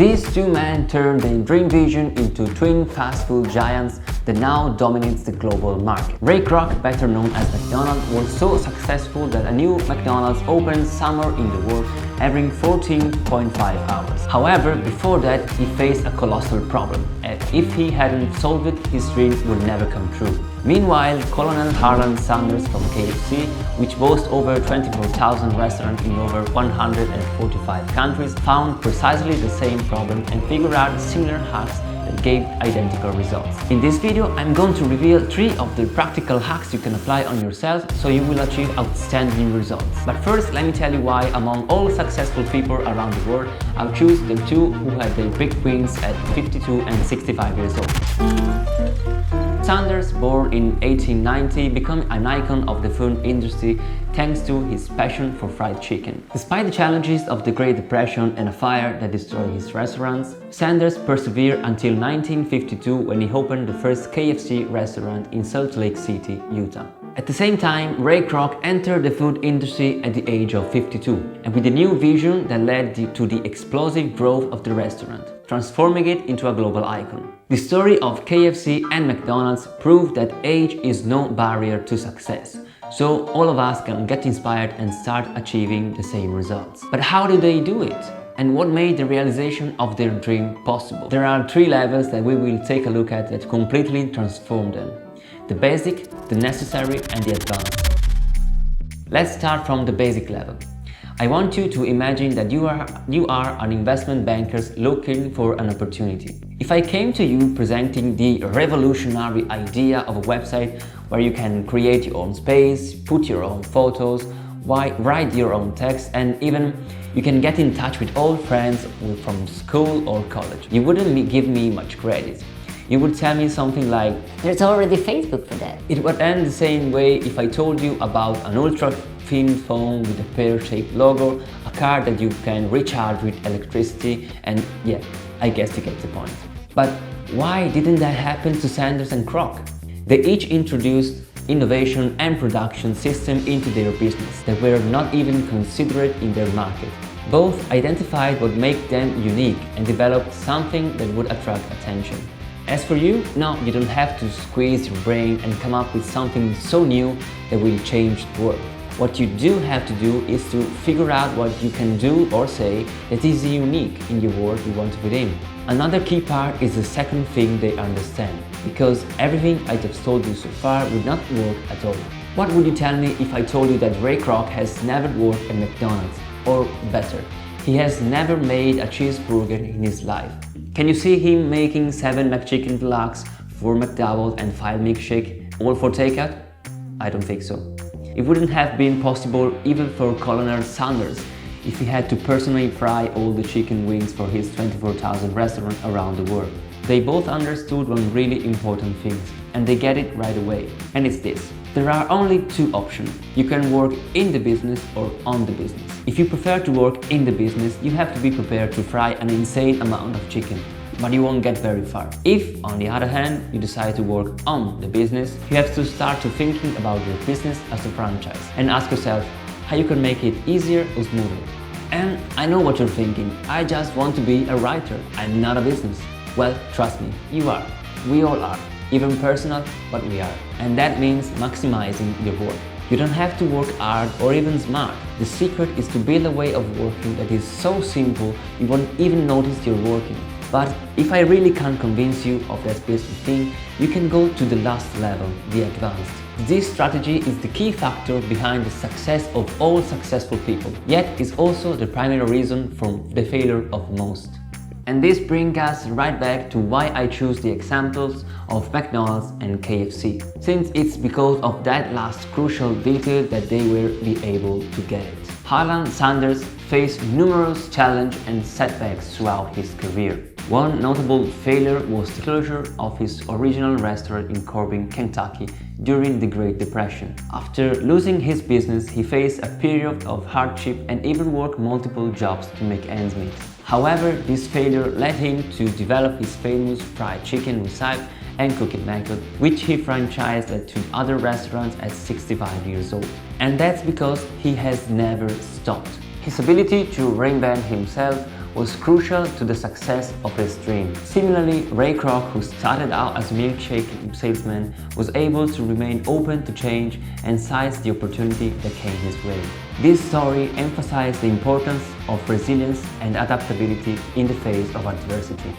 These two men turned their dream vision into twin fast food giants that now dominates the global market. Ray Kroc, better known as McDonald, was so successful that a new McDonald's opened somewhere in the world every 14.5 hours. However, before that, he faced a colossal problem, and if he hadn't solved it, his dreams would never come true. Meanwhile, Colonel Harland Sanders from KFC, which boasts over 24,000 restaurants in over 145 countries, found precisely the same problem and figured out similar hacks that gave identical results. In this video, I'm going to reveal 3 of the practical hacks you can apply on yourself so you will achieve outstanding results. But first, let me tell you why among all successful people around the world, I'll choose the 2 who had their big wins at 52 and 65 years old. Sanders, born in 1890, became an icon of the food industry thanks to his passion for fried chicken. Despite the challenges of the Great Depression and a fire that destroyed his restaurants, Sanders persevered until 1952 when he opened the first KFC restaurant in Salt Lake City, Utah. At the same time, Ray Kroc entered the food industry at the age of 52 and with a new vision that led to the explosive growth of the restaurant, transforming it into a global icon. The story of KFC and McDonald's proved that age is no barrier to success, so all of us can get inspired and start achieving the same results. But how do they do it? And what made the realization of their dream possible? There are 3 levels that we will take a look at that completely transform them: the basic, the necessary, and the advanced. Let's start from the basic level. I want you to imagine that you are an investment banker looking for an opportunity. If I came to you presenting the revolutionary idea of a website where you can create your own space, put your own photos, write your own text, and even you can get in touch with old friends from school or college, you wouldn't give me much credit. You would tell me something like, "There's already Facebook for that." It would end the same way if I told you about an ultra-thin phone with a pear-shaped logo, a car that you can recharge with electricity, and yeah, I guess you get the point. But why didn't that happen to Sanders and Kroc? They each introduced innovation and production system into their business that were not even considered in their market. Both identified what made them unique and developed something that would attract attention. As for you, no, you don't have to squeeze your brain and come up with something so new that will change the world. What you do have to do is to figure out what you can do or say that is unique in your world you want to put in. Another key part is the second thing they understand, because everything I have told you so far would not work at all. What would you tell me if I told you that Ray Kroc has never worked at McDonald's? Or better, he has never made a cheeseburger in his life. Can you see him making 7 McChicken Deluxe, 4 McDouble and 5 milkshake, all for takeout? I don't think so. It wouldn't have been possible even for Colonel Sanders if he had to personally fry all the chicken wings for his 24,000 restaurants around the world. They both understood one really important thing, and they get it right away. And it's this: there are only 2 options. You can work in the business or on the business. If you prefer to work in the business, you have to be prepared to fry an insane amount of chicken, but you won't get very far. If, on the other hand, you decide to work on the business, you have to start to thinking about your business as a franchise and ask yourself how you can make it easier or smoother. And I know what you're thinking, I just want to be a writer, I'm not a business. Well, trust me, you are. We all are. Even personal, but we are. And that means maximizing your work. You don't have to work hard or even smart. The secret is to build a way of working that is so simple you won't even notice you're working. But if I really can't convince you of that specific thing, you can go to the last level, the advanced. This strategy is the key factor behind the success of all successful people, yet is also the primary reason for the failure of most. And this brings us right back to why I choose the examples of McDonald's and KFC, since it's because of that last crucial detail that they will be able to get it. Harland Sanders faced numerous challenges and setbacks throughout his career. One notable failure was the closure of his original restaurant in Corbin, Kentucky during the Great Depression. After losing his business, he faced a period of hardship and even worked multiple jobs to make ends meet. However, this failure led him to develop his famous fried chicken recipe and cooking method, which he franchised to other restaurants at 65 years old. And that's because he has never stopped. His ability to reinvent himself was crucial to the success of his dream. Similarly, Ray Kroc, who started out as a milkshake salesman, was able to remain open to change and seize the opportunity that came his way. This story emphasized the importance of resilience and adaptability in the face of adversity.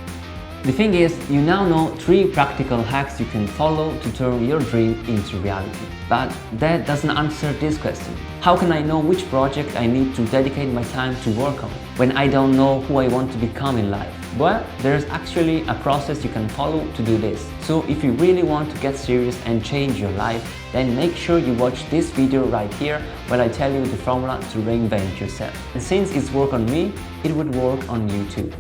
The thing is, you now know 3 practical hacks you can follow to turn your dream into reality. But that doesn't answer this question. How can I know which project I need to dedicate my time to work on when I don't know who I want to become in life? Well, there's actually a process you can follow to do this. So if you really want to get serious and change your life, then make sure you watch this video right here while I tell you the formula to reinvent yourself. And since it's worked on me, it would work on you too.